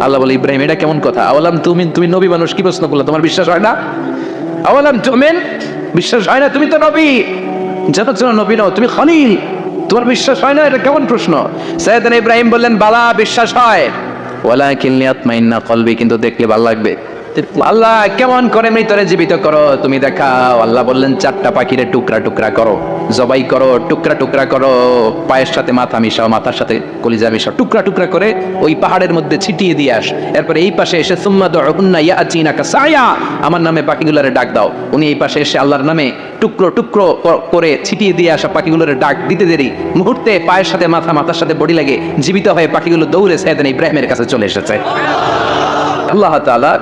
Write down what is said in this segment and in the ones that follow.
আল্লাহ বলে, ইব্রাহিম এটা কেমন কথা? আওয়ালাম তুমিন, তুমি নবী মানুষ, কি প্রশ্ন করলে? তোমার বিশ্বাস হয় না? আওয়ালাম তুমিন, বিশ্বাস হয় না? তুমি তো নবী, জানো নবী নও, তুমি খলিল, তোমার বিশ্বাস হয় না? এটা কেমন প্রশ্ন? সাইয়েদনা ইব্রাহিম বললেন, বালা, বিশ্বাস হয়, ওয়ালাকিন লিয়াতমাইন্না কলবি, কিন্তু দেখলে ভালো লাগবে। আল্লাহ কেমন করে মৃতরে জীবিত করো তুমি দেখাও। আল্লাহ বললেন, 4টা পাখিরে টুকরা টুকরা করো, জবাই করো, টুকরা টুকরা করো, পায়ের সাথে মাথা মিশাও, মাথার সাথে কলিজা মিশাও, টুকরা টুকরা করে ওই পাহাড়ের মধ্যে ছিটিয়ে দিয়ে আস। এরপরে এই পাশে এসে সুম্মা দুউন্না ইয়াতিনাকা সায়া, আমার নামে পাখিগুলোরে ডাক দাও। উনি এই পাশে এসে আল্লাহর নামে টুকরো টুকরো করে ছিটিয়ে দিয়ে আসা পাখিগুলোরে ডাক দিতে দেরি মুহূর্তে পায়ের সাথে মাথা, মাথার সাথে বডি লাগে জীবিত হয়ে পাখিগুলো দৌড়ে সাইয়েদনা ইব্রাহিমের কাছে চলে এসেছে। আল্লাহ তাআলা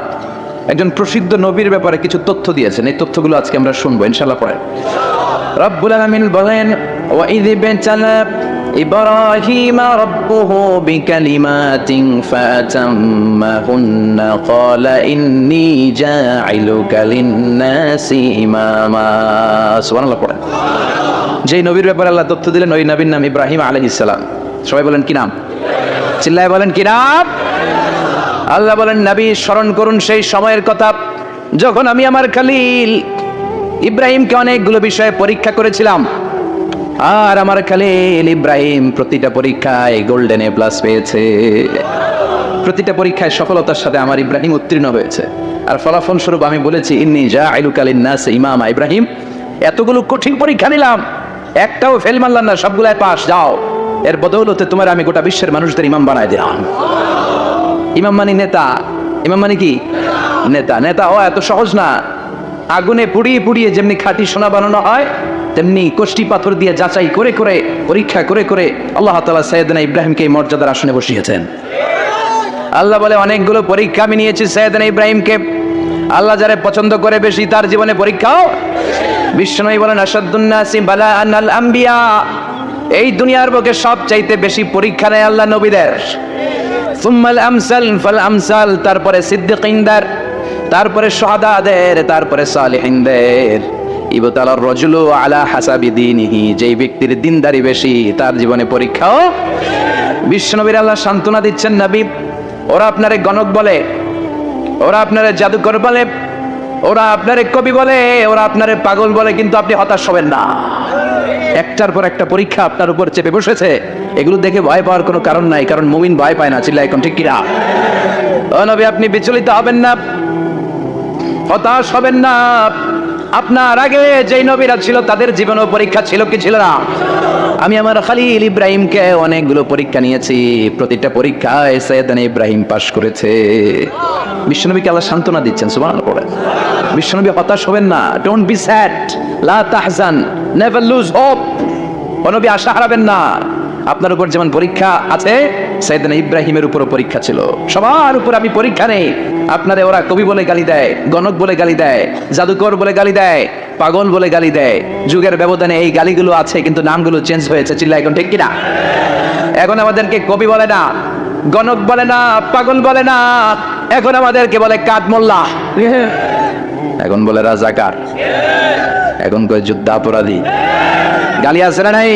একজন প্রসিদ্ধ নবীর ব্যাপারে কিছু তথ্য দিয়েছেন, এই তথ্যগুলো আজকে আমরা শুনবো ইনশাআল্লাহ। পড়েন, রব্বুল আলামিন বলেন, ওয়া ইয ইবতালা ইব্রাহিমা রাব্বুহু বিকালিমাতিন ফাতাম্মাহুন্না ক্বালা ইন্নী জাঈলুকা লিন-নাসি ইমামা। সুবহানাল্লাহ। পড়েন, যেই নবীর ব্যাপারে আল্লাহ তথ্য দিলেন ওই নবীর নাম ইব্রাহিম আলাইহিস সালাম। সবাই বলেন কি নাম? চিল্লায় বলেন কি নাম? আল্লাহ বলেন, নবী স্মরণ করুন সেই সময়ের কথা যখন আমি আমার খলিল ইব্রাহিমকে অনেকগুলো বিষয়ে পরীক্ষা করেছিলাম, আর আমার খলিল ইব্রাহিম প্রতিটা পরীক্ষায় গোল্ডেন এ প্লাস পেয়েছে। প্রতিটা পরীক্ষায় সফলতার সাথে আমার ইব্রাহিম উত্তীর্ণ হয়েছে। আর ফলাফল স্বরূপ আমি বলেছি, ইন্নী জাঈলুকা লিন-নাসি ইমামা। ইব্রাহিম, এতগুলো কঠিন পরীক্ষা নিলাম, একটাও ফেল মারলাম না, সবগুলায় পাস। যাও, এর বদৌলতে তোমার আমি গোটা বিশ্বের মানুষদের ইমাম বানায় দিলাম। ইমাম মানে নেতা, ইমাম মানে কি? নেতা। নেতা হওয়া এত সহজ না। আগুনে পুড়িয়ে পুড়িয়ে যেমনি খাঁটি সোনা বানানো হয়, তেমনি কষ্টি পাথর দিয়ে যাচাই করে করে, পরীক্ষা করে করে আল্লাহ তাআলা সাইয়েদনা ইব্রাহিমকে এই মর্যাদার আসনে বসিয়েছেন। আল্লাহ বলে, অনেকগুলো পরীক্ষা আমি নিয়েছি সাইয়েদনা ইব্রাহিমকে। আল্লাহ যারে পছন্দ করে বেশি তার জীবনে পরীক্ষাও। বিশ্বনবী বলেন, আশাদ্দুন নাসি বালাআন আল আম্বিয়া। এই দুনিয়ার বুকে সবচাইতে বেশি পরীক্ষা নেয় আল্লাহ নবীদের। সুম্মাল আমসাল ফাল আমসাল, তারপরে সিদ্দিকিনদের, তারপরে শুহাদাদের, তারপরে সালিহিনদের। ইবতালার রাজুলু আলা হাসাবি দীনিহি, যেই ব্যক্তির দিনদারি বেশি তার জীবনে পরীক্ষাও। বিশ্বনবীর আল্লাহ সান্ত্বনা দিচ্ছেন, নবী, ওরা আপনারে গণক বলে, ওরা আপনারে জাদুকর বলে, ওরা আপনারে কবি বলে, ওরা আপনারে পাগল বলে, কিন্তু আপনি হতাশ হবেন না। একটার পর একটা পরীক্ষা আপনার উপর চেপে বসেছে, এগুলো দেখে ভয় পাওয়ার কোনো কারণ নাই, কারণ মুমিন ভয় পায় না। চিল্লায় এখন ঠিক কিনা? ও নবী, আপনি বিচলিত হবেন না, হতাশ হবেন না। আপনার আগে যেই নবীরা ছিল তাদের জীবনও পরীক্ষা ছিল কি ছিল না? আমি আমার খলিল ইব্রাহিমকে অনেকগুলো পরীক্ষা নিয়েছি, প্রতিটা পরীক্ষায় সাইয়েদনা ইব্রাহিম পাশ করেছে। বিশ্বনবীকে আল্লাহ সান্ত্বনা দিচ্ছেন। সুবহানাল্লাহ। পড়ে, বিশ্বনবী হতাশ হবেন না। ডোন্ট বি স্যাড, লা তাহজান, নেভার লুজ হোপ। ও নবী, আশা হারাবেন না। আপনার উপর যেমন পরীক্ষা আছে, সাইয়েদনা ইব্রাহিমের উপরও পরীক্ষা ছিল। সবার উপর আমি পরীক্ষা নেই। আপনারে ওরা কবি বলে গালি দেয়, গণক বলে গালি দেয়, জাদুকর বলে গালি দেয়, পাগল বলে গালি দেয়। যুগের ব্যবধানে এই গালিগুলো আছে, কিন্তু নামগুলো চেঞ্জ হয়েছে। চিল্লায় এখন ঠিক কিনা? এখন আমাদেরকে কবি বলে না, গণক বলে না, পাগল বলে না, এখন আমাদেরকে বলে কাদ মোল্লা, এখন বলে রাজাকার, এখন কয় যুদ্ধাপরাধী। গালি আছে না নাই?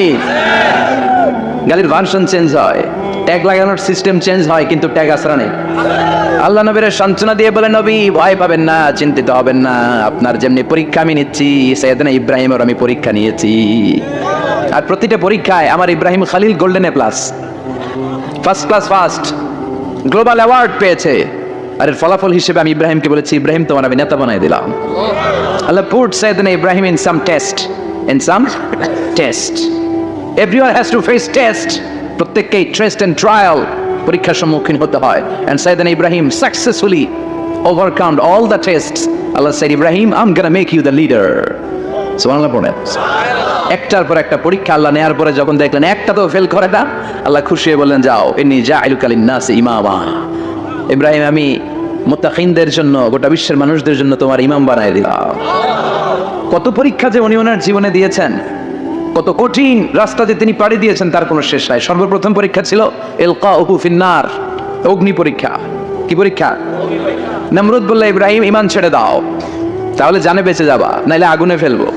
গালির ভার্সন চেঞ্জ হয়, ট্যাগ লাগানোর সিস্টেম চেঞ্জ হয়, কিন্তু ট্যাগ আসরা নেই। আল্লাহ নবীর সান্ত্বনা দিয়ে বলে, নবী ভয় পাবেন না, চিন্তিত হবেন না। আপনার যেমনি পরীক্ষা আমি নিচ্ছি, সাইয়েদনা ইব্রাহিমের আমি পরীক্ষা নিয়েছি। আর প্রতিটা পরীক্ষায় আমার Ibrahim Khalil golden A plus, first class, first global award পেয়েছে। আর এর ফলাফল হিসেবে আমি ইব্রাহিমকে বলেছি, ইব্রাহিম তোমার আমি নেতা বানাই দিলাম। Allah put Sayyidna Ibrahim in some test, in some test. Everyone has to face test. প্রত্যেককেই টেস্ট এন্ড ট্রায়াল, পরীক্ষার সম্মুখীন হতে হয়। And Sayyidina Ibrahim successfully overcome all the tests. Allah said, Ibrahim, I'm gonna make you the leader. সুবহানাল্লাহ পড়েন। একটার পর একটা পরীক্ষা আল্লাহ নেয়ার পরে যখন দেখলেন একটা তো ফেল করে না, আল্লাহ খুশি হয়ে বললেন, যাও, ইন্নী জাঈলুকা লিন-নাসি ইমামা। ইব্রাহিম, আমি মুত্তাকিনদের জন্য, গোটা বিশ্বের মানুষদের জন্য তোমার ইমাম বানায় দিলাম। কত পরীক্ষা যে উনি ওনার জীবনে দিয়েছেন, কত কঠিন রাস্তা যে তিনি পাড়ি দিয়েছেন তার কোনো শেষ নাই। সর্বপ্রথম পরীক্ষা ছিল ইলকাউহু ফিন্নার, অগ্নি পরীক্ষা। কি পরীক্ষা? নমরুদ বলল, ইব্রাহিম ঈমান ছেড়ে দাও, তাহলে জানে বেঁচে যাবা, নাইলে আগুনে ফেলবো।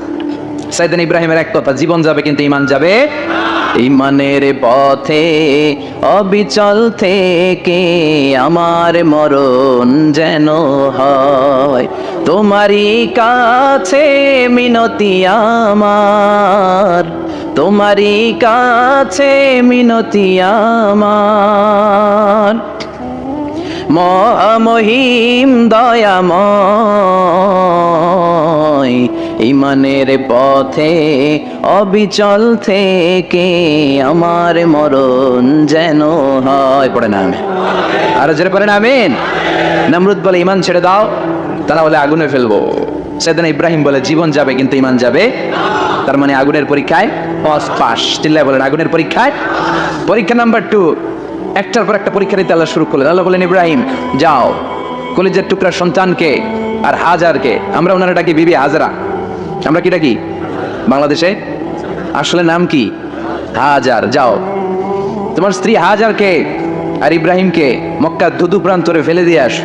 সাইয়েদনা ইব্রাহিমের এক কথা, জীবন যাবে কিন্তু ঈমান যাবে। ইমানের পথে অবিচল থেকে আমার মরণ যেন হয়, তোমারই কাছে মিনতি আমার, তোমারই কাছে মিনতি আমার। মহিম দয়াময় ইমানের পথে অবিচল থেকে আমার মরণ যেন হয়। পড়ে না আমি আর জোরে পড়ে না আমিন। নমরুদ বলে ইমান ছেড়ে দাও, তারা বলে আগুনে ফেলবো। সেদিন ইব্রাহিম বলে জীবন যাবে কিন্তু ইমান যাবে। তার মানে আগুনের পরীক্ষায় পাস। চিল্লায় বলেন আগুনের পরীক্ষায়। পরীক্ষা নাম্বার 2, একটার পর একটা পরীক্ষা দিতে আল্লাহ শুরু করলেন। আল্লাহ বলেন ইব্রাহিম যাও, কলিজার টুকরা সন্তানকে আর হাজারকে, আমরা ওনারা ডাকি বিবি হাজরা, আমরা কি ডাকি বাংলাদেশে, আসলে নাম কি হাজার, যাও তোমার স্ত্রী হাজারকে আর ইব্রাহিমকে মক্কা ধুধু প্রান্তরে ফেলে দিয়ে আস,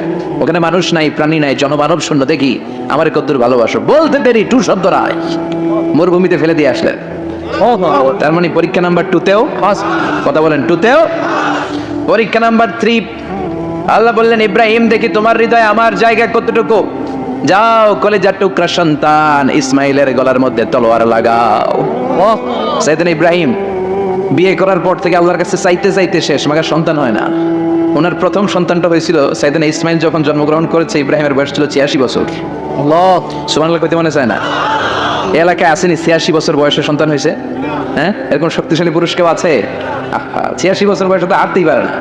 ওখানে মানুষ নাই প্রাণী নাই জনমানব শূন্য, দেখি আমার কদ্দুর ভালোবাসো। বলতে দেরি টু শব্দ নাই, মরুভূমিতে ফেলে দিয়ে আসলেন। তার মানে পরীক্ষা নাম্বার 2তেও কথা বলেন 2তেও। পরীক্ষা নাম্বার 3 আল্লাহ বললেন ইব্রাহিম দেখি তোমার হৃদয়ে আমার জায়গা কতটুকু, যাও কলিজার টুকরা সন্তান ইসমাইলের গলার মধ্যে তলোয়ার লাগাও। সাইয়েদনা ইব্রাহিম বিয়ে করার পর থেকে আল্লাহর কাছে চাইতে চাইতে শেষ, মাগা সন্তান হয় না। ওনার প্রথম সন্তানটা হয়েছিল সাইয়েদনা ইসমাইল যখন জন্মগ্রহণ করেছে, ইব্রাহিমের বয়স ছিল 86 বছর। আল্লাহ সুবহানাল্লাহ কইতে মনে চায় না। এলাকায় আসেনি 86 বছর বয়সে সন্তান হয়েছে? হ্যাঁ, এরকম শক্তিশালী পুরুষ কেউ আছে? 86 বছর বয়সে তো হাঁটতেই পারে না।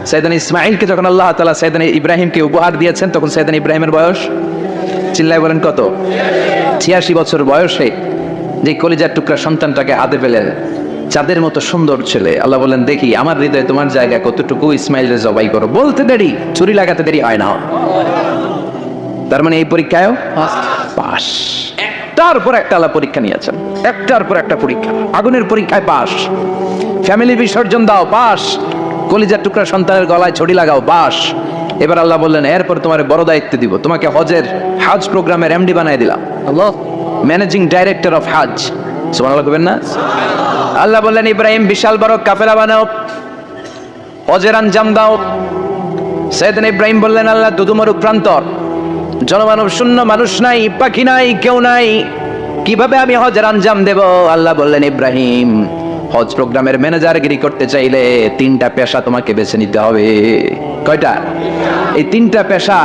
সাইয়েদনা ইসমাইলকে যখন আল্লাহ তাআলা সাইয়েদনা ইব্রাহিমকে উপহার দিয়েছেন, তখন সাইয়েদনা ইব্রাহিমের বয়স চিল্লায় বলেন কত? 86 বছর বয়সে যে কলিজার টুকরা সন্তানটাকে হাতে পেলেন, চাঁদের মতো সুন্দর ছেলে। আল্লাহ বলেন দেখি আমার হৃদয়ে তোমার জায়গা কতটুকু, ইসমাইলের জবাই করো। বলতে দেরি, ছুরি লাগাতে দেরি হয় না। তার মানে এই পরীক্ষায়ও পাস। একটার পর একটা আল্লাহ পরীক্ষা নিয়েছেন, একটার পর একটা পরীক্ষা। আগুনের পরীক্ষায় পাস, ফ্যামিলি বিসর্জন দাও পাস, কলিজার টুকরা সন্তানের গলায় ছড়ি লাগাও পাস। এবার আল্লাহ বললেন এরপর তোমার বড় দায়িত্ব দিব, তোমাকে হজ প্রোগ্রামের এমডি বানাই দিলাম। আল্লাহ ম্যানেজিং ডাইরেক্টর অফ হজ। সুবহানাল্লাহ কইবেন না? আল্লাহ বললেন ইব্রাহিম বিশাল বড় কাফেলা বানাও, হজের আঞ্জাম দাও। সাইয়েদনা ইব্রাহিম বললেন আল্লাহ দুদুমরুক প্রান্তর, জনমানব শূন্য, মানুষ নাই পাখি নাই কেউ নাই, কিভাবে আমি হজের আঞ্জাম দেব? আল্লাহ বললেন ইব্রাহিম হজ প্রোগ্রামের ম্যানেজারগিরি করতে চাইলে 3টা পেশা তোমাকে বেছে নিতে হবে। কয়টা? এই 3টা পেশা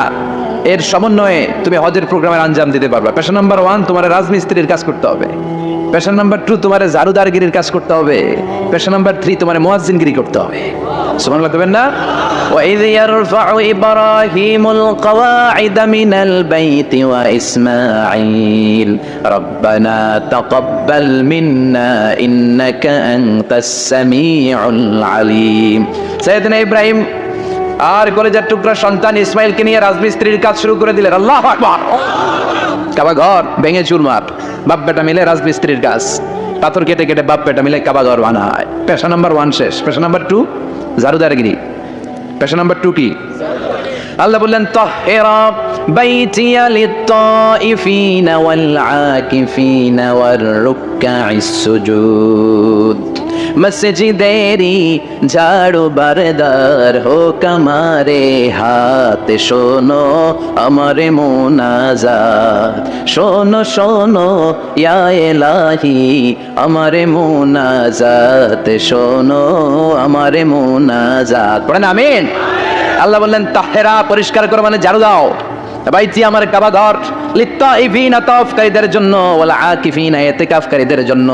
এর সমন্বয়ে তুমি হজের প্রোগ্রামের আঞ্জাম দিতে পারবে। পেশা নাম্বার 1 তোমার রাজমিস্ত্রির কাজ করতে হবে। পেশা নাম্বার 2 তোমার জারুদারগিরির কাজ করতে হবে। পেশা নাম্বার 3 তোমার মুয়াজ্জিনগিরি করতে হবে। সুবহানাল্লাহ কইবেন না? وَإِذْ يَرْفَعُ إِبْرَاهِيمُ الْقَوَاعِدَ مِنَ الْبَيْتِ وَإِسْمَاعِيلُ رَبَّنَا تَقَبَّلْ مِنَّا إِنَّكَ أَنْتَ السَّمِيعُ الْعَلِيمُ। সাইয়েদনা ইব্রাহিম আর কলেজার টুকরা সন্তান ইসমাইলকে নিয়ে রাজমিস্ত্রির কাজ শুরু করে দিলেন। আল্লাহু আকবার। কাবা ঘর ভেঙে চুরমার, বাপ বেটা মিলে রাজমিস্ত্রির কাজ, পাথর কেটে কেটে বাপ বেটা মিলে কাবা ঘর বানায়। পেশা নাম্বার 1 শেষ। পেশা নাম্বার 2 জারুদারগিরি। পেশা নাম্বার 2 কি? আল্লাহ বললেন তাহহিরা বাইতিয়া লিত-তাইফিনা ওয়াল আকিফিনা ওয়ার রুকআইস সুজুদ। মসজিদেরি ঝাড়ু বারদার হোক আমারে হাত, শোনো আমারে মুনাজাত, শোনো শোনো ইয়া ইলাহি আমারে মুনাজাত, শোনো আমারে মুনাজাত। পড়েন আমিন। আল্লাহ বললেন তাহরা পরিষ্কার করো মানে ঝাড়ু দাও, বাইতি আমার কাবা ঘর, লিত্তাইফিনা তাওয়াফকারীদের জন্য, ওয়াল আকিফিনা ইতিকাফকারীদের জন্য,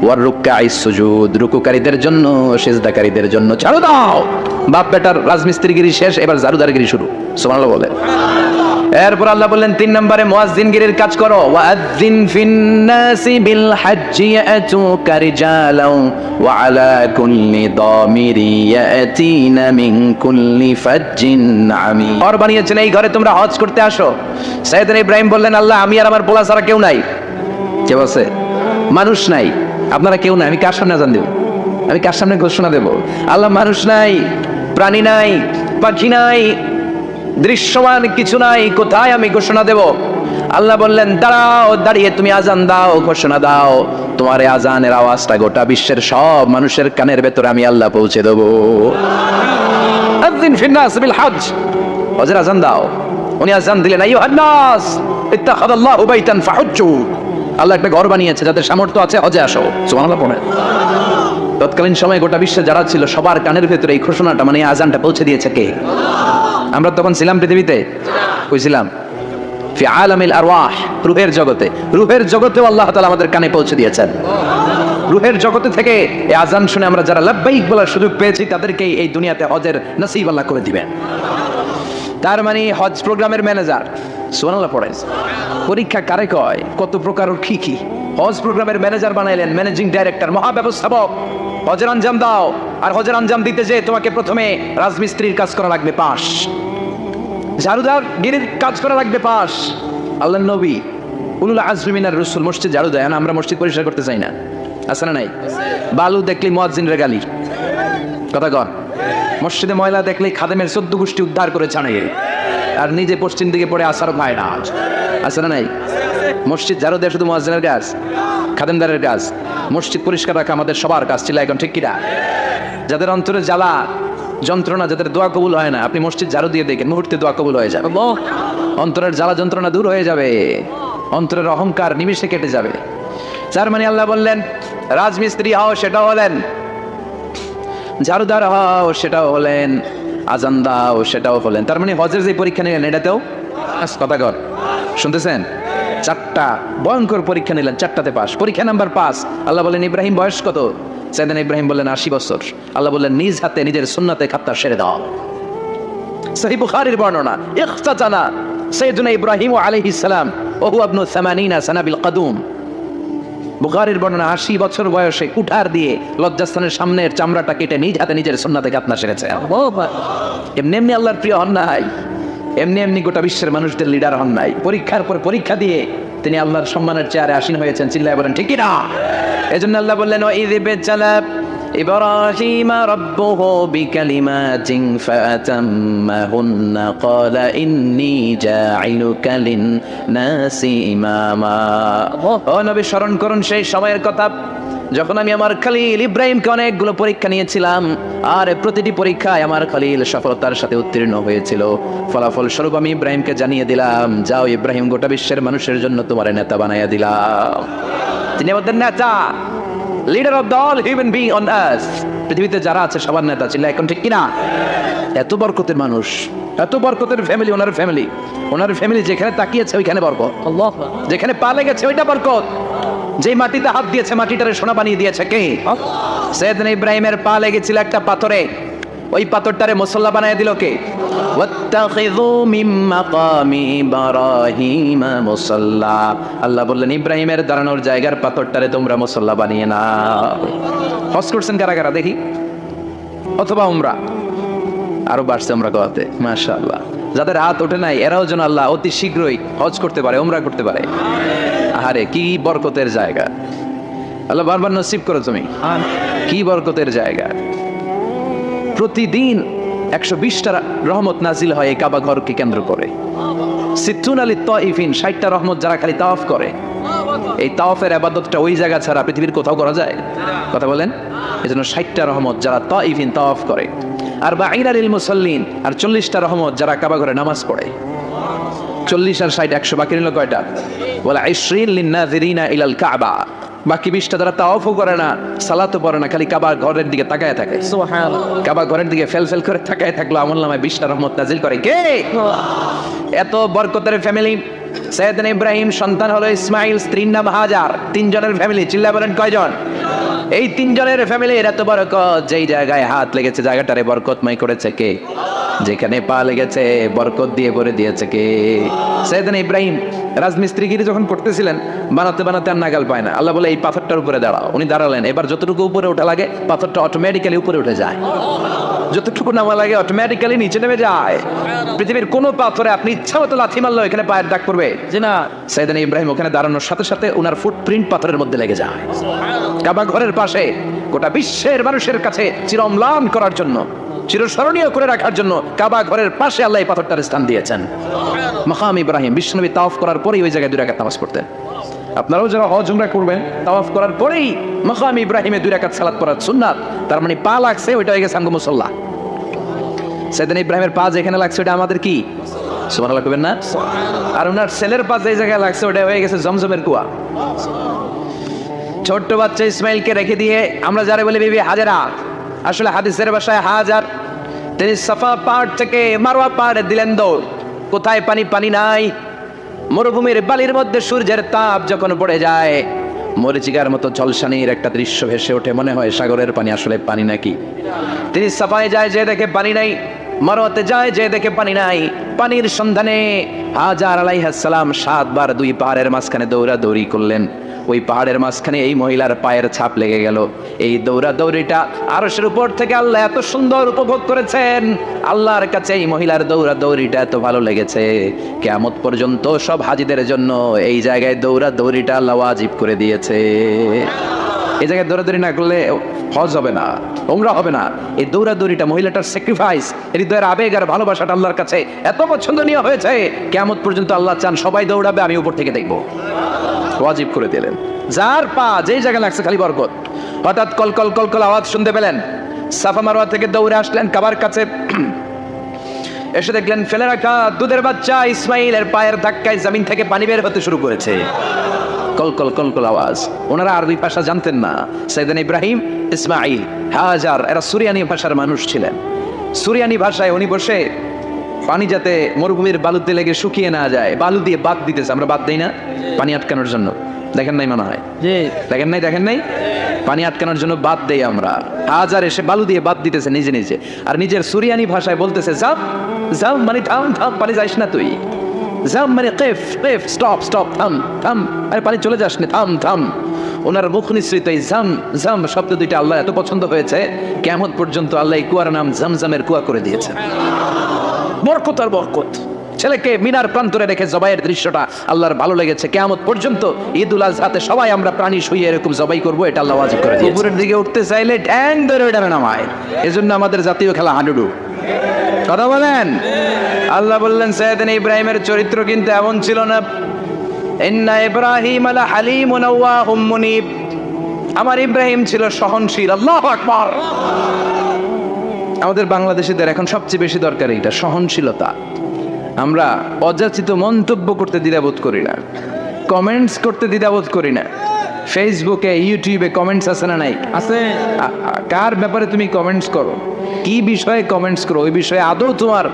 ওয়ার রুকআইস সুজুদ রুকুকারীদের জন্য, সিজদাকারীদের জন্য। ঝাড়ু দাও। বাপ বেটার রাজমিস্ত্রিগিরি শেষ, এবার জারুদারগিরি শুরু। সুবহানাল্লাহ বলে। এরপর আল্লাহ বললেন 3 নম্বরে মুয়াজ্জিনগিরির কাজ করো। ওয়াআযিন ফিন-নাসি বিল হাজ্জি ইয়াতুকা রিজালাও ওয়া আলা কুল্লি দামিরি ইয়াতিনা মিন কুল্লি ফাজ্জিন আমিক। ঘর বানিয়েছেন, এই ঘরে তোমরা হজ করতে আসো। সাইয়েদনা ইব্রাহিম বললেন আল্লাহ আমি আর আমার পোলা ছাড়া কেউ নাই। কেউ আছে? মানুষ নাই, আপনারা কেউ নাই, আমি কার সামনে আযান দেব? আমি কার সামনে ঘোষণা দেব? আল্লাহ মানুষ নাই, প্রাণী নাই, পাখি নাই, দৃশ্যমান কিছু নাই, কোথায় আমি ঘোষণা দেব? আল্লাহ বললেন দাঁড়াও, দাঁড়িয়ে তুমি আজান দাও, ঘোষণা দাও। তোমার এই আজানের আওয়াজটা গোটা বিশ্বের সব মানুষের কানের ভেতরে আমি আল্লাহ পৌঁছে দেবো। আযিন ফিন নাস বিল হজ, হজের আজান দাও। উনি আজান দিলেন, আইয়ুহান নাস ইত্তাখাযাল্লাহু বাইতান ফাহুজ্জু, আল্লাহ একটা ঘর বানিয়েছে, যাদের সামর্থ্য আছে হজে আসো। সুবহানাল্লাহ পড়েন। তৎকালীন সময়ে গোটা বিশ্বে যারা ছিল সবার কানের ভেতরে এই ঘোষণাটা, মানে এই আজানটা পৌঁছে দিয়েছে কে? আমরা তখন ছিলাম পৃথিবীতে, কইছিলাম ফি আলামিল আরওয়াহ, রূহের জগতে। রূহের জগতেও আল্লাহ তাআলা আমাদের কানে পৌঁছে দিয়েছেন। রূহের জগতে থেকে এই আজান শুনে আমরা যারা লাব্বাইক বলার সুযোগ পেয়েছি, তাদেরকে এই দুনিয়াতে হজের নসিব আল্লাহ করে দিবেন। তার মানে হজ প্রোগ্রামের ম্যানেজার, সুবহানাল্লাহ পড়েন। পরীক্ষা কারে কয়, কত প্রকার কি কি। হজ প্রোগ্রামের ম্যানেজার বানাইলেন, ম্যানেজিং ডাইরেক্টর, মহাব্যবস্থাপক। হজের আঞ্জাম দাও, আর হজের আঞ্জাম দিতে যে তোমাকে প্রথমে রাজমিস্ত্রির কাজ করা লাগবে পাস, ঝাড়ুদার গিরির কাজ করা লাগবে পাস। আল্লাহর নবী উলুল আজমি মিনার রাসূল মসজিদ ঝাড়ু দেয় না, আমরা মসজিদ পরিষ্কার করতে চাই না, আছে না নাই? বালু দেখলি মুয়াজ্জিনের গালি, কথা কন। মসজিদে ময়লা দেখলেই খাদেমের 14 গোষ্ঠী উদ্ধার করে ছাড়ে, আর নিজে পশ্চিম দিকে পড়ে আসারও খায় না, আছে না নাই? মসজিদ ঝাড়ু দেয় শুধু মুয়াজ্জিনের কাজ, খাদেমদারের কাজ। মসজিদ পরিষ্কার রাখা আমাদের সবার কাজ, ছিল এখন ঠিক কিনা? যাদের অন্তরে জ্বালা যন্ত্রণা, যাদের দোয়া কবুল হয় না, আপনি মসজিদ ঝাড়ু দিয়ে দেখেন, মুহূর্তে দোয়া কবুল হয়ে যাবে। অন্তরের জ্বালা যন্ত্রণা দূর হয়ে যাবে, অন্তরের অহংকার নিমিষে কেটে যাবে। যার মানে আল্লাহ বললেন রাজমিস্ত্রি হও, সেটাও হলেন, ঝাড়ুদার হও, সেটাও হলেন, আজান দাও, সেটাও হলেন। তার মানে হজের যে পরীক্ষা নিলেন, এটাতেও কথা কর, শুনতেছেন? 4টা ভয়ঙ্কর পরীক্ষা নিলেন, 4টাতে পাস। পরীক্ষা নাম্বার 5, আল্লাহ বলেন ইব্রাহিম বয়স কত? সাইয়েদনা ইব্রাহিম বললেন 80 বছর। আল্লাহ বললেন নিজ হাতে নিজের সুন্নাতে খাত্তা সেরে দাও। সহিহ বুখারীর বর্ণনা, ইখতাতানা সাইয়েদনা ইব্রাহিম আলাইহিস সালাম ওয়া হুয়া ইবনু 80 সানা বিল কদুম। বুখারীর বর্ণনা, 80 বছর বয়সে কুঠার দিয়ে লজ্জাস্থানের সামনের চামড়াটা কেটে নিজ হাতে নিজের সুন্নাতে খাত্তা সেরেছে। এমনি এমনি আল্লাহর প্রিয় হন নাই, এমনি এমনি গোটা বিশ্বের মানুষদের লিডার হন নাই। পরীক্ষার পর পরীক্ষা দিয়ে তিনি আল্লাহর সম্মানের চেয়ারে আসীন হয়েছেন। চিল্লায় বলেন ঠিক কি না? এজন্য আল্লাহ বললেন ওয়াইয ইবতালা ইব্রাহিম রাব্বুহু বিকালিমাতিন ফাতাম্মাহুন্না ক্বালা ইন্নী জাঈলুকা লিন-নাসি ইমামা। ও নবী, স্মরণ করুন সেই সময়ের কথা যখন আমি আমার খলিল ইব্রাহিমকে অনেকগুলো পরীক্ষা নিয়েছিলাম, আর প্রতিটি পরীক্ষায় আমার খলিল সফলতার সাথে উত্তীর্ণ হয়েছিল। ফলাফল স্বরূপ আমি ইব্রাহিমকে জানিয়ে দিলাম, যাও ইব্রাহিম, গোটা বিশ্বের মানুষের জন্য তোমার নেতা বানাইয়া দিলাম। তিনি আমাদের নেতা, leader of the all human being on earth. পৃথিবীতে যারা আছে সবার নেতা, ছিল এখন ঠিক কিনা? এত বরকতের মানুষ, এত বরকতের ফ্যামিলি, ওনার ফ্যামিলি যেখানে তাকিয়েছে ওইখানে বরকত, যেখানে পা লেগেছে ওইটা বরকত। যে মাটিতে হাত দিয়েছে মাটিটারে সোনা বানিয়ে দিয়েছে কে? সাইয়েদনা ইব্রাহিমের পা লেগেছিল একটা পাথরে, ওই পাথরটারে মুসল্লা বানিয়ে দিল কে? ওয়াত্তাখিযু মিন মাকামি ইব্রাহিম মুসাল্লা। আল্লাহ বললেন ইব্রাহিমের দাঁড়ানোর জায়গার পাথরটারে তোমরা মুসল্লা বানিয়ে নাও। হজ করছেন কারা কারা দেখি, অথবা উমরা? আরো বাড়ছে উমরা করতে, মাশাআল্লাহ। যাদের হাত ওঠে নাই এরাও যেন আল্লাহ অতি শীঘ্রই হজ করতে পারে, উমরা করতে পারে। আহারে কি বরকতের জায়গা, আল্লাহ বারবার নসিব করো তুমি। কি বরকতের জায়গা, প্রতিদিন 120টা রহমত নাজিল হয় এই কাবা ঘরকে কেন্দ্র করে। সিত্তুন আলী তাইফিন, 60টা রহমত যারা খালি তাওয়াফ করে। এই তাওয়াফের ইবাদতটা ওই জায়গা ছাড়া পৃথিবীর কোথাও করা যায়? কথা বলেন। এজন্য 60টা রহমত যারা তাইফিন তাওয়াফ করে, আর বাঈনা লিল মুসাল্লিন, আর 40টা রহমত যারা কাবা ঘরে নামাজ পড়ে। 40 আর 60 100, বাকি রইল কয়টা? ওয়ালা 20 লিন-নাযিরিনা ইলাল কাবা। বাকি 20টা যারা তাওয়াফও করে না, সালাতও পড়ে না, খালি কাবা ঘরের দিকে তাকায় থাকে। সুবহানাল্লাহ। কাবা ঘরের দিকে ফেল করে তাকায় থাকলো, আমলনামায় 20টা রহমত নাজিল করে কে? এত বরকতের ফ্যামিলি। সাইয়েদনা ইব্রাহিম সন্তান হলো ইসমাইল, স্ত্রীর নাম হাজার। 3 জনের ফ্যামিলি, চিল্লা বলেন কয়জন? এই 3 জনের ফ্যামিলির এত বরকত, যেই জায়গায় হাত লেগেছে জায়গাটারে বরকতময় করেছে কে? যেখানে পা লেগেছে বরকত দিয়ে ভরে দিয়েছে কে? সাইয়েদনা ইব্রাহিম রাজমিস্ত্রিগিরি যখন করতেছিলেন, বানাতে বানাতে আর নাগাল পায় না। আল্লাহ বলে এই পাথরটার উপরে দাঁড়াও। উনি দাঁড়ালেন, এবার যতটুকু উপরে ওঠা লাগে পাথরটা অটোমেটিক্যালি উপরে উঠে যায়, যতটুকু নামা লাগে অটোমেটিক্যালি নিচে নেমে যায়। পৃথিবীর কোনো পাথরে আপনি ইচ্ছা মতো লাথি মারলো এখানে পায়ের দাগ পড়বে যে না? সাইয়েদনা ইব্রাহিম ওখানে দাঁড়ানোর সাথে সাথে ওনার ফুটপ্রিন্ট পাথরের মধ্যে লেগে যায়। কাবা ঘরের পাশে গোটা বিশ্বের মানুষের কাছে চিরম্লান করার জন্য, চিরস্মরণীয় করে রাখার জন্য কাবা ঘরের পাশে আল্লাহ এই পাথরটার স্থান দিয়েছেন। মাকাম ইব্রাহিম। বিশ্বনবী তাওয়াফ করার পরেই ওই জায়গায় 2 রাকাত নামাজ পড়তেন। আপনারাও যারা হজ উমরা করবেন, তাওয়াফ করার পরেই মাকাম ইব্রাহিমে 2 রাকাত সালাত পড়া সুন্নাত। তার মানে পা লাগছে, ওইটা হয়ে গেছে আমগো মুসাল্লা। সাইয়েদনা ইব্রাহিমের পা যেখানে লাগছে ওটা আমাদের কি? সুবহানাল্লাহ কইবেন না? আর ওনার ছেলের পা যে জায়গায় লাগছে ওটা হয়ে গেছে জমজমের কুয়া। ছোট্ট বাচ্চা ইসমাইলকে রেখে দিয়ে আমরা যারা বলি বিবি হাজেরা, আসলে হাদিসের ভাষায় হাজার, তিনি সাফা পাহাড় থেকে মারওয়া পাহাড়ে দিলেন দৌড়। কোথায় পানি? পানি নাই। মরুভূমির বালির মধ্যে সূর্যের তাপ যখন পড়ে যায়, মরিচিকার মতো ঝলসানির একটা দৃশ্য ভেসে ওঠে, মনে হয় সাগরের পানি, আসলে পানি নাকি। তিনি সাফায় যায়, যে দেখে পানি নাই। মারওয়াতে যায়, যে দেখে পানি নাই। পানির সন্ধানে হাজার আলাইহিস সালাম 7 বার 2 পাহাড়ের মাঝখানে দৌড়াদৌড়ি করলেন। ওই পাহাড়ের মাঝখানে এই মহিলার পায়ের ছাপ লেগে গেল। এই দৌড়াদৌড়িটা আরশের উপর থেকে আল্লাহ এত সুন্দর উপভোগ করেছেন। আল্লাহর কাছে এই মহিলার দৌড়াদৌড়িটা এত ভালো লেগেছে, কিয়ামত পর্যন্ত সব হাজীদের জন্য এই জায়গায় দৌড়াদৌড়িটা আল্লাহ ওয়াজিব করে দিয়েছে। এই জায়গায় দৌড়াদৌড়ি না করলে হজ হবে না, উমরা হবে না। এই দৌড়াদৌড়িটা, মহিলাটার স্যাক্রিফাইস, হৃদয়ের আবেগ আর ভালোবাসাটা আল্লাহর কাছে এত পছন্দনীয় হয়েছে, কিয়ামত পর্যন্ত আল্লাহ চান সবাই দৌড়াবে, আমি উপর থেকে দেখবো। ওয়াজিব করে দিলেন। যার পা যেই জায়গায় লাগছে খালি বরকত। হঠাৎ কলকল কলকল আওয়াজ শুনতে পেলেন। সাফা মারওয়া থেকে দৌড়ে আসলেন কাবার কাছে। এসে দেখলেন ফেলে রাখা দুধের বাচ্চা ইসমাইলের পায়ের ধাক্কায় জমিন থেকে পানি বের হতে শুরু করেছে। কলকল কলকল আওয়াজ। ওনারা আরবি ভাষা জানতেন না। সাইয়েদনা ইব্রাহিম, ইসমাইল, হাজার এরা সুরিয়ানি ভাষার মানুষ ছিলেন। সুরিয়ানি ভাষায় উনি বসে পানি যাতে মরুভূমির বালুতে লেগে শুকিয়ে না যায়, বালু দিয়ে বাদ দিতেছে। আমরা বাদ দেই না পানি আটকানোর জন্য? দেখেন নাই মনে হয়? দেখেন নাই পানি আটকানোর জন্য বাদ দেই আমরা। হাজার এসে বালু দিয়ে বাদ দিতেছে নিজে নিজে, আর নিজের সুরিয়ানি ভাষায় বলতেছে জাম জাম, মানে থাম থাম, পানি যাইস না তুই। জাম মানে কেফ কেফ, স্টপ স্টপ, থাম থাম, আরে পানি চলে যাস না, থাম থাম। ওনার মুখ নিঃসৃত এই জাম জাম শব্দ দুইটা আল্লাহ এত পছন্দ হয়েছে, কিয়ামত পর্যন্ত আল্লাহ এই কুয়ার নাম জামজামের কুয়া করে দিয়েছে। বরকত আর বরকত। ছেলেকে মিনার প্রান্তরে রেখে জবাইয়ের দৃশ্যটা আল্লাহর ভালো লেগেছে। কিয়ামত পর্যন্ত ঈদুল আজহাতে সবাই আমরা প্রাণী শুয়ে এরকম জবাই করবো, এটা আল্লাহ ওয়াজিব করে দিয়েছে। উপরের দিকে উঠতে চাইলে ঠ্যাং ধরে ওটা নামায়। এজন্য আমাদের জাতীয় খেলা হাডুডু। কথা বলেন। আল্লাহ বললেন সাইয়েদনা ইব্রাহিমের চরিত্র কিন্তু এমন ছিল না। ইন্না ইব্রাহিম লা হালিমুন আওয়াহুম মুনিব। আমার ইব্রাহিম ছিল সহনশীল। আল্লাহু আকবার। আমাদের বাংলাদেশিদের এখন সবচেয়ে বেশি দরকার এটা, সহনশীলতা। আমরা অযাচিত মন্তব্য করতে দ্বিধাবোধ করি না, কমেন্টস করতে দ্বিধাবোধ করি না। ফেসবুকে ইউটিউবে কমেন্টস আছে না নাই? আছে। কার ব্যাপারে তুমি কমেন্টস করো, কি বিষয়ে কমেন্টস করো, ওই বিষয়ে আদৌ তোমার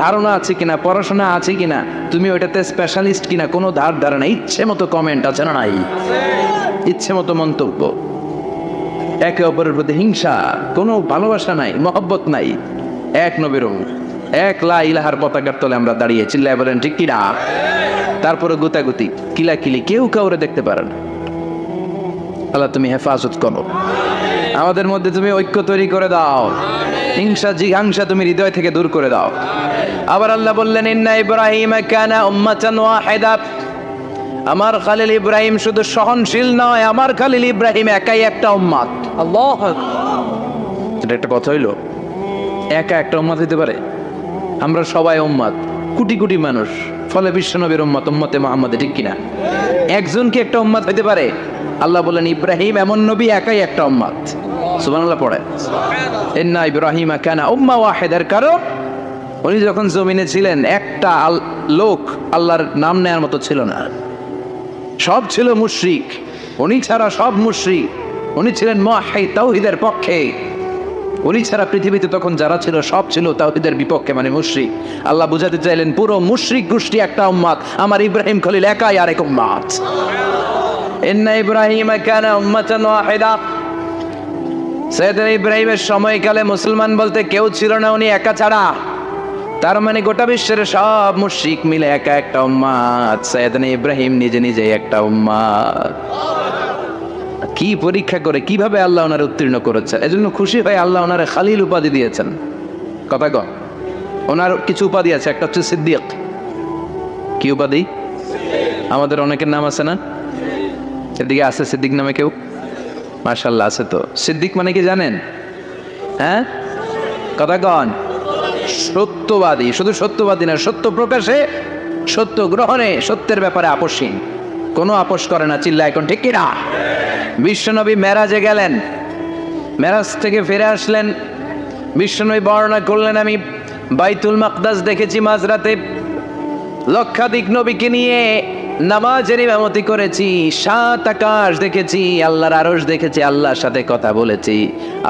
ধারণা আছে কিনা, পড়াশোনা আছে কিনা, তুমি ওইটাতে স্পেশালিস্ট কিনা, কোনো ধারণা। ইচ্ছে মতো কমেন্ট আছে না নাই? ইচ্ছে মতো মন্তব্য, একে অপরের প্রতি হিংসা, কোনো ভালোবাসা নাই, মহব্বত নাই। এক নবীর এক লা ইলাহার পতাকার তলে আমরা দাঁড়িয়ে চিল্লায় বলেন ঠিক কিনা? তারপরে গুতাগুতি, কিলাকিলি, কেউ কাউরে দেখতে পারে না। আল্লাহ তুমি হেফাজত করো, আমাদের মধ্যে তুমি ঐক্য তৈরি করে দাও, হিংসা জিঘাংসা তুমি হৃদয় থেকে দূর করে দাও। আবার আল্লাহ বললেন ইন্না ইব্রাহিম কানা উম্মাতান ওয়াহিদা। আমার খালিল ইব্রাহিম শুধু সহনশীল নয়, আমার খালিল ইব্রাহিম একাই একটা উম্মত। আল্লাহু আকবার। এটা একটা কথা হইলো, একা একটা উম্মত হইতে পারে? আমরা সবাই উম্মত, কোটি কোটি মানুষ, ফলে বিশ্বনবীর উম্মত, উম্মতে মুহাম্মদ, ঠিক কিনা? একজন কি একটা উম্মত হইতে পারে? আল্লাহ বলেন ইব্রাহিম এমন নবী, একাই একটা উম্মত। সুবহানাল্লাহ পড়ে। ইন্না ইব্রাহিম কানা উম্মাহ ওয়াহিদার কারণ উনি যখন জমিনে ছিলেন একটা লোক আল্লাহর নাম নেয়ার মতো ছিল না, সব ছিল মুশরিক। উনি ছাড়া সব মুশরিক। উনি ছিলেন মুওয়াহহিদ, তাওহীদের পক্ষে। উনি ছাড়া পৃথিবীতে তখন যারা ছিল সব ছিল তাওহীদের বিপক্ষে, মানে মুশরিক। আল্লাহ বুঝাতে চাইলেন পুরো মুশরিক গোষ্ঠী একটা উম্মত, আমার ইব্রাহিম খলিল একাই আরেক উম্মত। ইন্না ইব্রাহিম কানা উম্মাতান ওয়াহিদা। সাইয়েদনা ইব্রাহিমের সময়কালে মুসলমান বলতে কেউ ছিল না, উনি একা ছাড়া। তার মানে গোটা বিশ্বের সব মুশরিক মিলে একা একটা উম্মত, সাইয়েদনা ইব্রাহিম নিজে নিজে একটা উম্মত। কি পরীক্ষা করে কিভাবে আল্লাহ ওনারে উত্তীর্ণ করেছেন, এজন্য খুশি হয়ে আল্লাহ ওনারে খালিল উপাধি দিয়েছেন। কথা কন, ওনার কিছু উপাধি আছে, একটা হচ্ছে সিদ্দিক। কি উপাধি? আমাদের অনেকের নাম আছে না? এদিকে আছে সিদ্দিক নামে কেউ? মাশাআল্লাহ আছে। তো সিদ্দিক মানে কি জানেন? হ্যাঁ, কথা কন। সত্যবাদী। শুধু সত্যবাদী না, সত্য প্রকাশে, সত্য গ্রহণে, সত্যের ব্যাপারে আপোষহীন, কোনো আপোষ করে না, চিল্লা এখন ঠিক কিনা? বিশ্বনবী মেরাজে গেলেন, মেরাজ থেকে ফিরে আসলেন। বিশ্বনবী বর্ণনা করলেন, আমি বাইতুল মাকদাস দেখেছি মাঝরাতে, লক্ষাধিক নবীকে নিয়ে নামাজের ইমামতি করেছি, 7 আকাশ দেখেছি, আল্লাহর আরশ দেখেছি, আল্লাহর সাথে কথা বলেছি,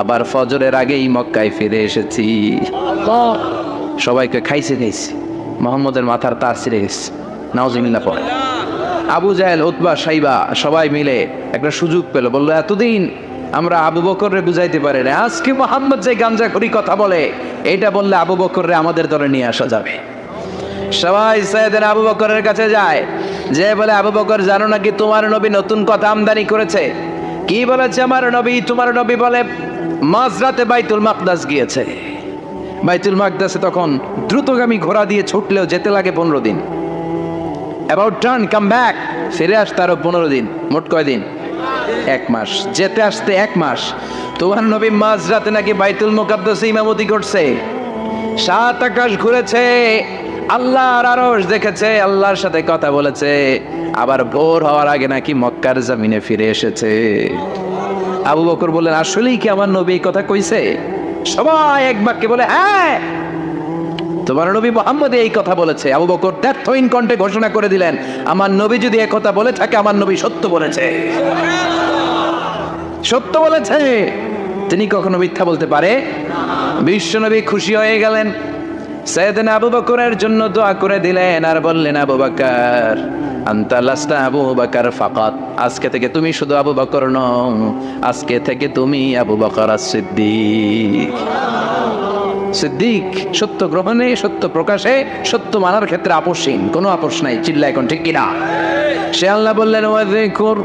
আবার ফজরের আগেই মক্কায় ফিরে এসেছি। সবাইকে খাইছে মোহাম্মদের মাথার তার ছিঁড়ে গেছে, নাউজুবিল্লাহ পড়ে। আবু জাহেল, উতবা, সাইবা সবাই মিলে একটা সুযোগ পেল, বললো এতদিন আমরা আবু বকররে বুঝাইতে পারি না, আজকে মোহাম্মদ যে গাঞ্জাখুরি কথা বলে এটা বললে আবু বকররে আমাদের দলে নিয়ে আসা যাবে। সবাই সাইয়েদনা আবু বকরের কাছে যায়, যে বলে আবু বকর জানো নাকি তোমার নবী নতুন কথা আমদানি করেছে? কি বলেছে আমার নবী? তোমার নবী বলে মাঝরাতে বাইতুল মাকদাস গিয়েছে। বাইতুল মাকদাসে তখন দ্রুতগামী ঘোড়া দিয়ে ছুটলেও যেতে লাগে 15 দিন। অ্যাবাউট টার্ন কাম ব্যাক, ফিরে আসতে আরো 15 দিন, মোট কয় দিন? 1 মাস। যেতে আসতে 1 মাস। তোমার নবী মাঝরাতে নাকি বাইতুল মুকাদ্দাসে ইমামতি করছে, 7 আকাশ ঘুরেছে, আল্লাহর আরশ দেখেছে, আল্লাহর সাথে কথা বলেছে, আবার ভোর হওয়ার আগে নাকি মক্কার জমিনে ফিরে এসেছে। আবু বকর বললেন, আসলেই কি আমার নবী এই কথা কইছে? সবাই এক বাক্যে বলে, হ্যাঁ তোমার নবী মুহাম্মদ এই কথা বলেছে। আবু বকর দ্ব্যর্থহীন কণ্ঠে ঘোষণা করে দিলেন, আমার নবী যদি এই কথা বলে থাকে, আমার নবী সত্য বলেছে, সত্য বলেছে, তিনি কখনো মিথ্যা বলতে পারে? বিশ্বনবী খুশি হয়ে গেলেন, সাইয়েদনা আবু বকরের জন্য দোয়া করে দিলেন, আর বললেন, আবু বকর আনতা লাস্তা আবু বকর ফাকাত, আজকে থেকে তুমি শুধু আবু বকর নও, আজকে থেকে তুমি আবু বকর as-সিদ্দিক। সিদ্দিক, সত্য গ্রহণে, সত্য প্রকাশে, সত্য মানার ক্ষেত্রে আপোষহীন, কোনো আপোষ নাই, চিল্লা এখন ঠিক কিনা? সে আল্লাহ বললেন, ওয়াযকুর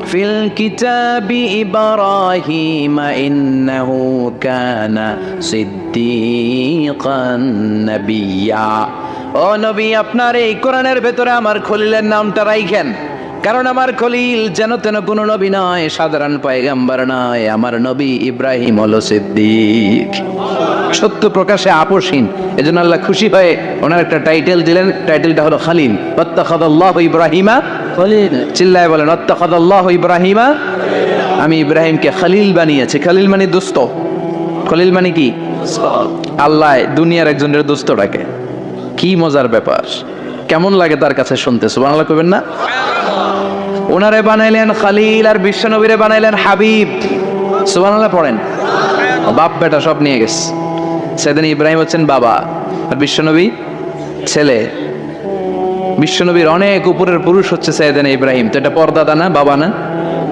ফিল কিতাবি ইব্রাহিম ইন্নাহু কানা সিদ্দিকান নাবিয়্যা। ও নবী, আপনার এই কোরআনের ভেতরে আমার খলিলের নামটা রাখেন, কারণ আমার খলিল যেন তেন কোনো নবী নয়, সাধারণ পয়গম্বর নয়, আমার নবী ইব্রাহিম হলো সিদ্দিক, সত্য প্রকাশে আপোষহীন। এজন্য আল্লাহ খুশি হয়ে ওনার একটা টাইটেল দিলেন, টাইটেলটা হলো খলিল। ওয়াত্তাখাযাল্লাহু ইব্রাহিমা খলিল, চিল্লায় বলেন ওয়াত্তাখাযাল্লাহু ইব্রাহিমা, আমি ইব্রাহিমকে খলিল বানিয়েছি। খলিল মানে দোস্ত, খলিল মানে কি? আল্লাহ দুনিয়ার একজনের দোস্ত ডাকে, কি মজার ব্যাপার, কেমন লাগে তার কাছে শুনতে, সুবহানাল্লাহ কইবেন না? ওনারে বানাইলেন খলিল, আর বিশ্বনবীরে বানাইলেন হাবিব, সুবহানাল্লাহ পড়েন। বাপ বেটা সব নিয়ে গেছে। সাইয়েদনা ইব্রাহিম হচ্ছেন বাবা, আর বিশ্বনবী ছেলে। বিশ্বনবীর অনেক উপরের পুরুষ হচ্ছে সাইয়েদনা ইব্রাহিম, তো এটা পর্দাদা না, বাবা না?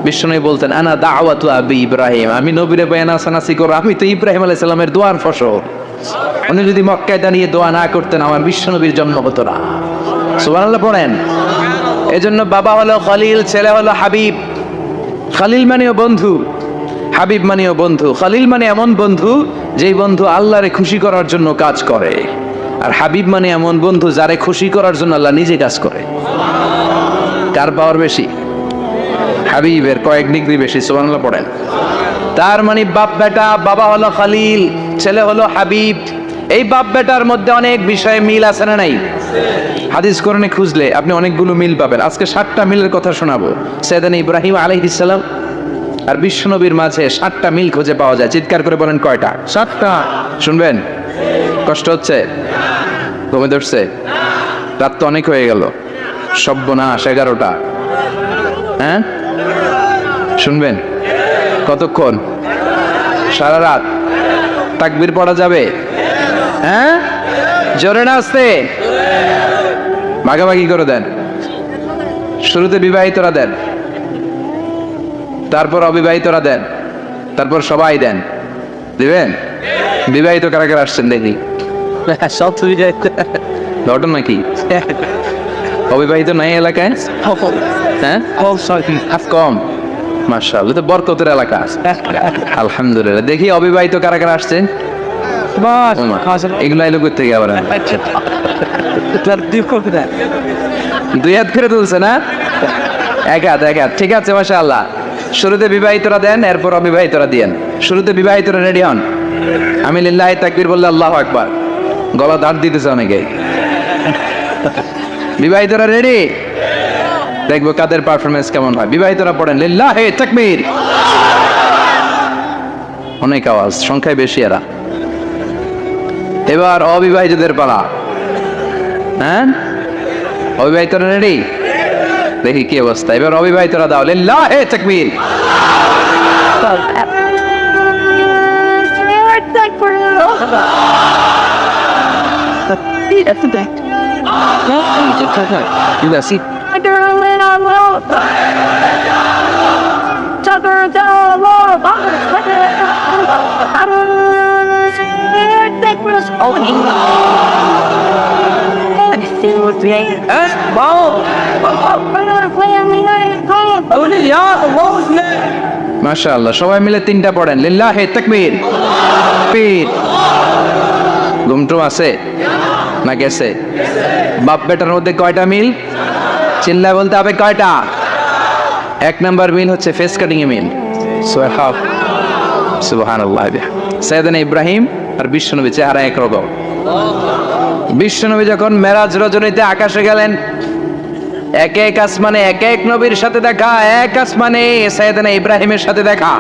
বিশ্বনবী বলতেন, আনা দাওয়াতু আবি ইব্রাহিম, আমি নবীরে বয়ানা সানাসি করো, আমি তো ইব্রাহিম আলাইহিস সালামের দোয়ার ফসল। উনি যদি মক্কায় দাঁড়িয়ে দোয়া না করতেন, আমার বিশ্বনবীর জন্ম হতো না, সুবহানাল্লাহ পড়েন। এজন্য বাবা হলো খলিল, ছেলে হলো হাবিব। খলিল মানেও বন্ধু, হাবিব মানেও বন্ধু। খলিল মানে এমন বন্ধু যেই বন্ধু আল্লাহরে খুশি করার জন্য কাজ করে, আর হাবিব মানে এমন বন্ধু যারে খুশি করার জন্য আল্লাহ নিজে কাজ করে। কার পাওয়ার বেশি? হাবিবের কয়েক ডিগ্রি বেশি, সুবহানাল্লাহ পড়েন। তার মানে বাপ বেটা, বাবা হলো খলিল, ছেলে হলো হাবিব। এই বাপ বেটার মধ্যে অনেক বিষয়ে মিল আছে না নাই? হাদিস কোরআনে খুঁজলে আপনি অনেকগুলো মিল পাবেন। আজকে 7টা মিলের কথা শোনাবো। সাইয়েদনা ইব্রাহিম আলাইহিস সালাম আর বিশ্বনবীর মাঝে 7টা মিল খুঁজে পাওয়া যায়। চিৎকার করে বলেন, কয়টা? 7টা। শুনবেন? কষ্ট হচ্ছে? ঘুমে ধরছে? রাত তো অনেক হয়ে গেল, সর্বনাশ, 11টা। হ্যাঁ, শুনবেন? কতক্ষণ? সারা রাত। তাকবীর পড়া যাবে? হ্যাঁ, জোরে না আসতে? ভাগাভাগি করে দেন। শুরুতে বিবাহিতরা দেন, তারপর অবিবাহিতরা দেন, তারপর সবাই দেন। দিবেন? বিবাহিত কারা কারা আসছেন দেখি? সব ঘটনা কি? অবিবাহিত নাই এলাকায়? হ্যাঁ, কম। মাশাআল্লাহ, তো বরকতের এলাকা। আলহামদুলিল্লাহ। দেখি অবিবাহিত কারা কারা আসছেন? এগুলো আইলো করতে গিয়ে আবার 2 হাত করে তুলছে না? 1 হাত, 1 হাত। ঠিক আছে, মাশাআল্লাহ। শুরুতে বিবাহিতরা দেন, এরপর অবিবাহিতরা দিয়েন। শুরুতে বিবাহিতরা রেডি হন। আমি লিল্লাহি তাকবীর বললে আল্লাহু আকবার, গলা দাঁড় দিতেছে অনেকে। বিবাহিতরা রেডি? দেখবো কাদের পারফরমেন্স কেমন হয়। বিবাহিতরা পড়েন লিল্লাহি তাকবীর। অনেক আওয়াজ, সংখ্যায় বেশি এরা। এবার অবিবাহিতদের পালা। হ্যাঁ, অবিবাহিতরা রেডি? দেখি কি অবস্থা। এবার অবিবাহিতরা দাও লিল্লাহি তাকবীর। মাশাআল্লাহ, সবাই মিলে তিনটা পড়েন লিল্লাহি তাকবীর। পীর ঘুমটু আছে না গেছে? বাপ বেটার মধ্যে কয়টা মিল? চিল্লায় বলতে হবে কয়টা? এক নাম্বার মিল হচ্ছে ফেস কাটিং এ মিল। সুবহানাল্লাহ। সাইয়েদনা ইব্রাহিম আর বিশ্বনবী চেহারা একরকম। বিশ্বনবী যখন মেরাজ রজনীতে আকাশে গেলেন, এক এক আসমানে এক এক নবীর সাথে দেখা, এক আসমানে সাইয়েদনা ইব্রাহিমের সাথে দেখা।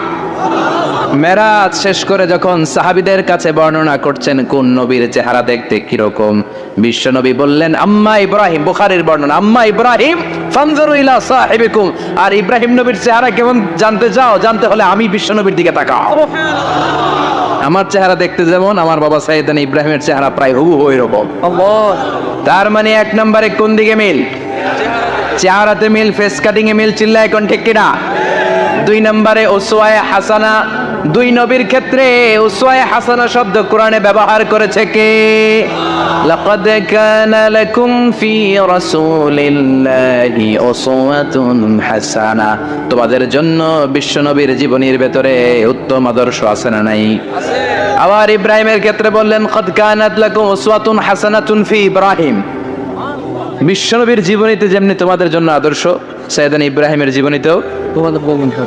মেরাজ শেষ করে যখন সাহাবীদের কাছে বর্ণনা করছেন কোন নবীর চেহারা দেখতে কিরকম, বিশ্বনবী বললেন আম্মা ইব্রাহিম, বুখারীর বর্ণনা, আম্মা ইব্রাহিম ফানজুরু ইলা সাহিবিকুম। আর ইব্রাহিম নবীর চেহারা কেমন জানতে চাও? জানতে হলে আমি বিশ্বনবীর দিকে তাকাও। আমার চেহারা দেখতে যেমন, আমার বাবা সাইয়েদনা ইব্রাহিমের চেহারা প্রায় হুবহু এরকম। তার মানে এক নম্বরে কোন দিকে মিল? চেহারাতে মিল, ফেস কাটিং এ মিল। চিল্লায় কোন ঠিক কিনা? দুই নম্বরে উসওয়ায়ে হাসানা। দুই নবীর ক্ষেত্রে উসওয়ায়ে হাসানা শব্দ কোরআনে ব্যবহার করেছে কে? লাকাদ কানা লাকুম ফি রাসূলিল্লাহি উসওয়াতুন হাসানা। তোমাদের জন্য বিশ্বনবীর জীবনীর ভেতরে উত্তম আদর্শ আছে না নাই? আছে। আবার ইব্রাহিমের ক্ষেত্রে বললেন কাদ কানাত লাকুম উসওয়াতুন হাসানাতুন ফি ইব্রাহিম। বিশ্বনবীর জীবনীতে যেমনি তোমাদের জন্য আদর্শ, সাইয়েদনা ইব্রাহিমের জীবনীতেও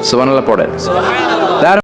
সুবহানাল্লাহ পড়েন।